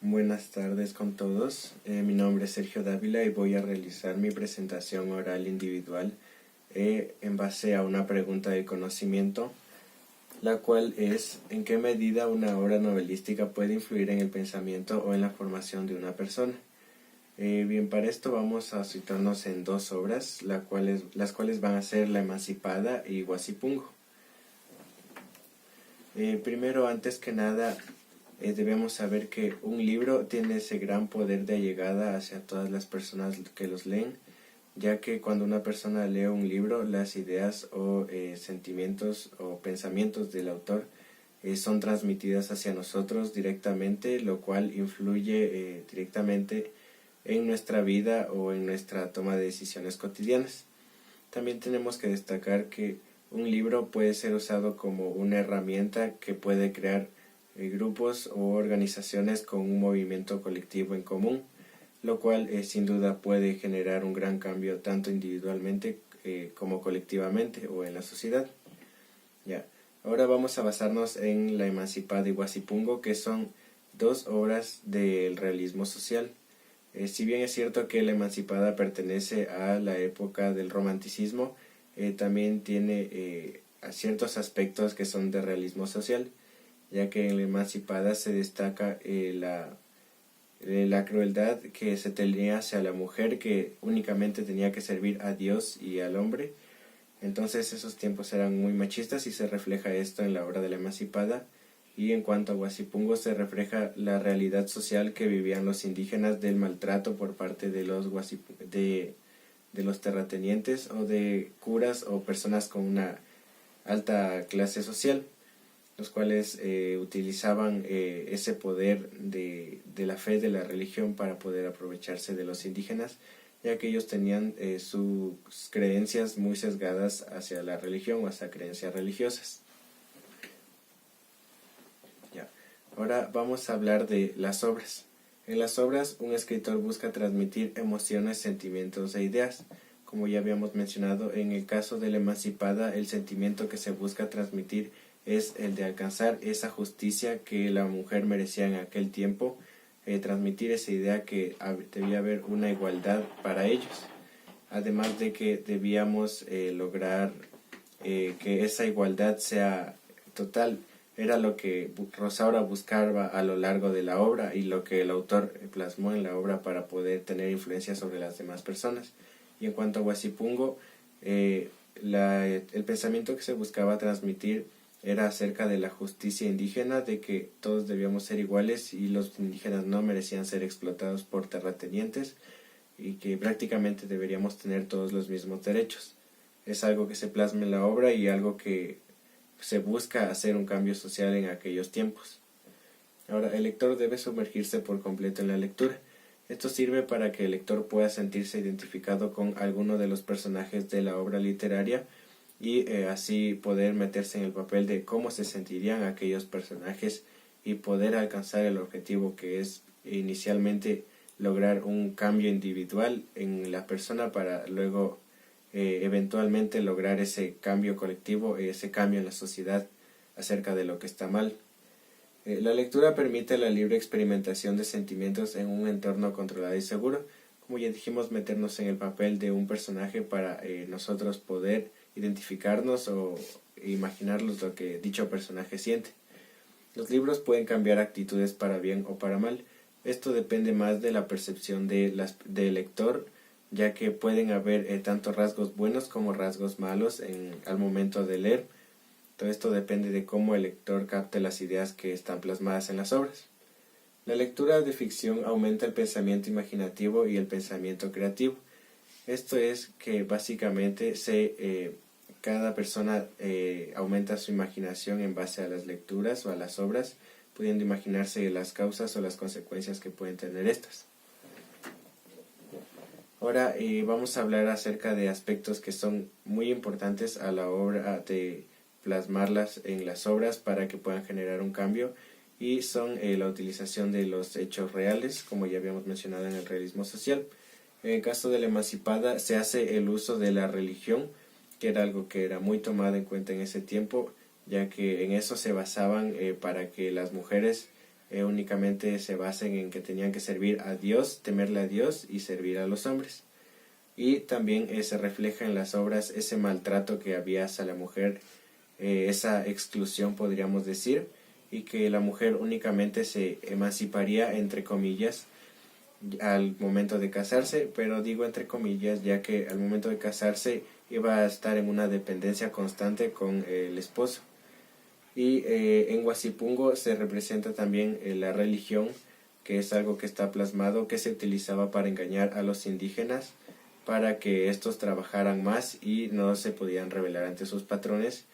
Buenas tardes con todos. Mi nombre es Sergio Dávila y voy a realizar mi presentación oral individual en base a una pregunta de conocimiento, la cual es: ¿en qué medida una obra novelística puede influir en el pensamiento o en la formación de una persona? Bien, para esto vamos a citarnos en dos obras, las cuales van a ser La Emancipada y Guasipungo. Primero, antes que nada, debemos saber que un libro tiene ese gran poder de llegada hacia todas las personas que los leen, ya que cuando una persona lee un libro, las ideas o sentimientos o pensamientos del autor son transmitidas hacia nosotros directamente, lo cual influye directamente en nuestra vida o en nuestra toma de decisiones cotidianas. También tenemos que destacar que un libro puede ser usado como una herramienta que puede crear grupos o organizaciones con un movimiento colectivo en común, lo cual sin duda puede generar un gran cambio tanto individualmente como colectivamente o en la sociedad. Ya. Ahora vamos a basarnos en La Emancipada y Guasipungo, que son dos obras del realismo social. Si bien es cierto que La Emancipada pertenece a la época del romanticismo, también tiene ciertos aspectos que son de realismo social, ya que en La Emancipada se destaca la crueldad que se tenía hacia la mujer, que únicamente tenía que servir a Dios y al hombre. Entonces esos tiempos eran muy machistas y se refleja esto en la obra de La Emancipada. Y en cuanto a Guasipungo, se refleja la realidad social que vivían los indígenas del maltrato por parte de los terratenientes o de curas o personas con una alta clase social, los cuales utilizaban ese poder de la fe, de la religión, para poder aprovecharse de los indígenas, ya que ellos tenían sus creencias muy sesgadas hacia la religión o hacia creencias religiosas. Ya. Ahora vamos a hablar de las obras. En las obras, un escritor busca transmitir emociones, sentimientos e ideas. Como ya habíamos mencionado, en el caso de La Emancipada, el sentimiento que se busca transmitir es el de alcanzar esa justicia que la mujer merecía en aquel tiempo, transmitir esa idea que debía haber una igualdad para ellos, además de que debíamos lograr que esa igualdad sea total. Era lo que Rosaura buscaba a lo largo de la obra y lo que el autor plasmó en la obra para poder tener influencia sobre las demás personas. Y en cuanto a Guasipungo, el pensamiento que se buscaba transmitir era acerca de la justicia indígena, de que todos debíamos ser iguales y los indígenas no merecían ser explotados por terratenientes y que prácticamente deberíamos tener todos los mismos derechos. Es algo que se plasma en la obra y algo que se busca hacer un cambio social en aquellos tiempos. Ahora, el lector debe sumergirse por completo en la lectura. Esto sirve para que el lector pueda sentirse identificado con alguno de los personajes de la obra literaria y así poder meterse en el papel de cómo se sentirían aquellos personajes y poder alcanzar el objetivo, que es inicialmente lograr un cambio individual en la persona para luego eventualmente lograr ese cambio colectivo, ese cambio en la sociedad acerca de lo que está mal. La lectura permite la libre experimentación de sentimientos en un entorno controlado y seguro. Como ya dijimos, meternos en el papel de un personaje para nosotros poder identificarnos o imaginarnos lo que dicho personaje siente. Los libros pueden cambiar actitudes para bien o para mal. Esto depende más de la percepción del lector, ya que pueden haber tanto rasgos buenos como rasgos malos al momento de leer. Todo esto depende de cómo el lector capte las ideas que están plasmadas en las obras. La lectura de ficción aumenta el pensamiento imaginativo y el pensamiento creativo. Esto es que básicamente cada persona aumenta su imaginación en base a las lecturas o a las obras, pudiendo imaginarse las causas o las consecuencias que pueden tener estas. Ahora vamos a hablar acerca de aspectos que son muy importantes a la hora de plasmarlas en las obras para que puedan generar un cambio, y son la utilización de los hechos reales, como ya habíamos mencionado en el realismo social. En el caso de La Emancipada se hace el uso de la religión, que era algo que era muy tomado en cuenta en ese tiempo, ya que en eso se basaban para que las mujeres únicamente se basan en que tenían que servir a Dios, temerle a Dios y servir a los hombres. Y también se refleja en las obras ese maltrato que había hacia la mujer, esa exclusión podríamos decir, y que la mujer únicamente se emanciparía entre comillas al momento de casarse, pero digo entre comillas ya que al momento de casarse iba a estar en una dependencia constante con el esposo. Y en Huasipungo se representa también la religión, que es algo que está plasmado, que se utilizaba para engañar a los indígenas, para que estos trabajaran más y no se podían rebelar ante sus patrones.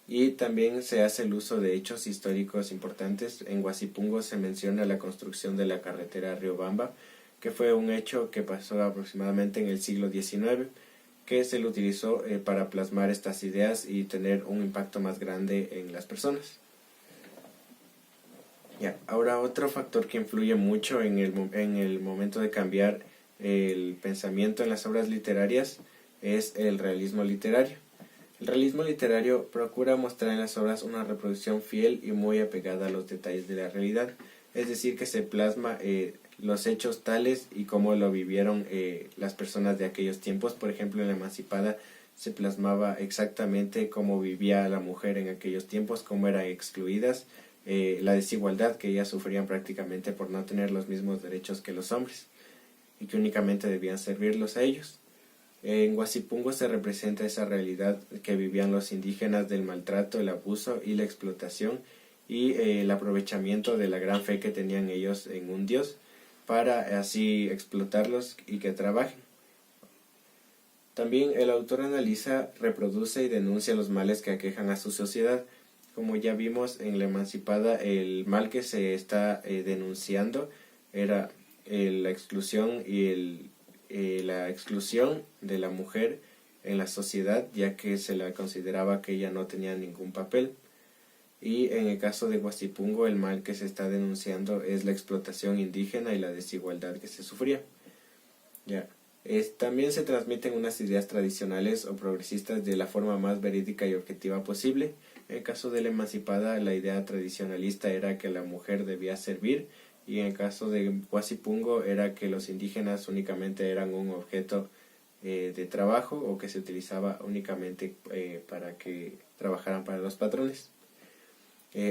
Y también se hace el uso de hechos históricos importantes. En Huasipungo se menciona la construcción de la carretera Riobamba, que fue un hecho que pasó aproximadamente en el siglo XIX, que se lo utilizó para plasmar estas ideas y tener un impacto más grande en las personas. Ahora otro factor que influye mucho en el momento de cambiar el pensamiento en las obras literarias es el realismo literario. El realismo literario procura mostrar en las obras una reproducción fiel y muy apegada a los detalles de la realidad, es decir, que se plasma los hechos tales y cómo lo vivieron las personas de aquellos tiempos. Por ejemplo, en La Emancipada se plasmaba exactamente cómo vivía la mujer en aquellos tiempos, cómo eran excluidas, la desigualdad que ellas sufrían prácticamente por no tener los mismos derechos que los hombres y que únicamente debían servirlos a ellos. En Huasipungo se representa esa realidad que vivían los indígenas del maltrato, el abuso y la explotación y el aprovechamiento de la gran fe que tenían ellos en un Dios para así explotarlos y que trabajen. También el autor analiza, reproduce y denuncia los males que aquejan a su sociedad. Como ya vimos en La Emancipada, el mal que se está denunciando era la exclusión y la exclusión de la mujer en la sociedad, ya que se la consideraba que ella no tenía ningún papel. Y en el caso de Huasipungo, el mal que se está denunciando es la explotación indígena y la desigualdad que se sufría. También se transmiten unas ideas tradicionales o progresistas de la forma más verídica y objetiva posible. En el caso de La Emancipada, la idea tradicionalista era que la mujer debía servir, y en el caso de Huasipungo era que los indígenas únicamente eran un objeto de trabajo o que se utilizaba únicamente para que trabajaran para los patrones.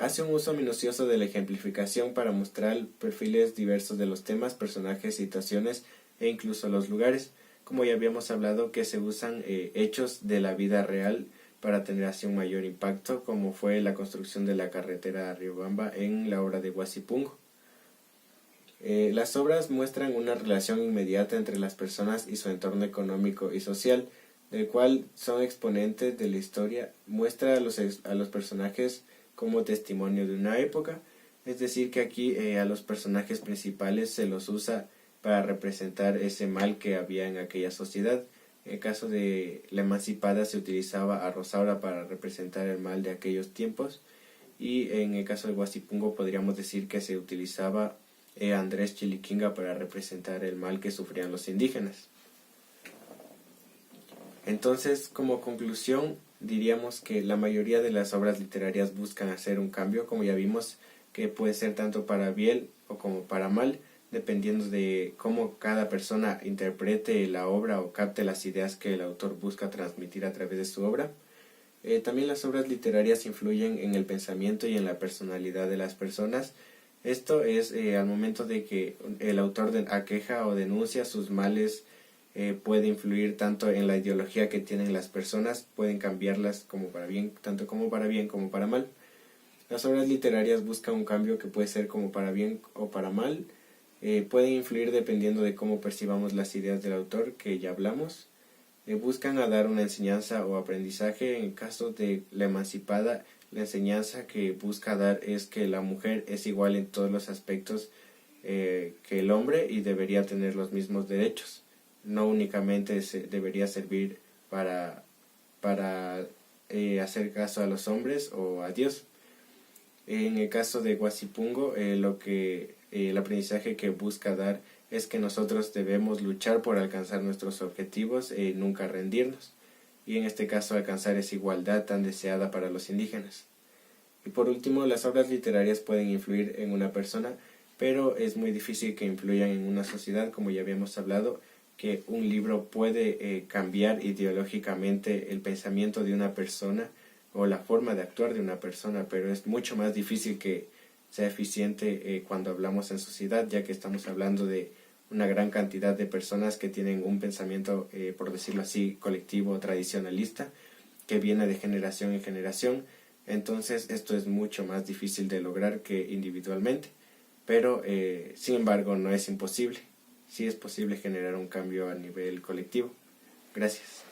Hace un uso minucioso de la ejemplificación para mostrar perfiles diversos de los temas, personajes, situaciones e incluso los lugares. Como ya habíamos hablado, que se usan hechos de la vida real para tener así un mayor impacto, como fue la construcción de la carretera Riobamba en la obra de Huasipungo. Las obras muestran una relación inmediata entre las personas y su entorno económico y social, del cual son exponentes de la historia. Muestra a los personajes como testimonio de una época, es decir que aquí a los personajes principales se los usa para representar ese mal que había en aquella sociedad. En el caso de La Emancipada se utilizaba a Rosaura para representar el mal de aquellos tiempos, y en el caso de Huasipungo podríamos decir que se utilizaba a Andrés Chiliquinga para representar el mal que sufrían los indígenas. Entonces, como conclusión, diríamos que la mayoría de las obras literarias buscan hacer un cambio, como ya vimos, que puede ser tanto para bien o como para mal, dependiendo de cómo cada persona interprete la obra o capte las ideas que el autor busca transmitir a través de su obra. También las obras literarias influyen en el pensamiento y en la personalidad de las personas. Esto es al momento de que el autor aqueja o denuncia sus males, puede influir tanto en la ideología que tienen las personas, pueden cambiarlas como para bien, tanto como para bien como para mal. Las obras literarias buscan un cambio que puede ser como para bien o para mal, pueden influir dependiendo de cómo percibamos las ideas del autor que ya hablamos. Buscan a dar una enseñanza o aprendizaje. En el caso de La Emancipada, la enseñanza que busca dar es que la mujer es igual en todos los aspectos que el hombre y debería tener los mismos derechos. No únicamente debería servir para hacer caso a los hombres o a Dios. En el caso de Huasipungo, el aprendizaje que busca dar es que nosotros debemos luchar por alcanzar nuestros objetivos y nunca rendirnos. Y en este caso alcanzar esa igualdad tan deseada para los indígenas. Y por último, las obras literarias pueden influir en una persona, pero es muy difícil que influyan en una sociedad, como ya habíamos hablado, que un libro puede cambiar ideológicamente el pensamiento de una persona o la forma de actuar de una persona, pero es mucho más difícil que sea eficiente cuando hablamos en sociedad, ya que estamos hablando de una gran cantidad de personas que tienen un pensamiento, por decirlo así, colectivo tradicionalista, que viene de generación en generación. Entonces esto es mucho más difícil de lograr que individualmente, pero sin embargo no es imposible. Sí es posible generar un cambio a nivel colectivo. Gracias.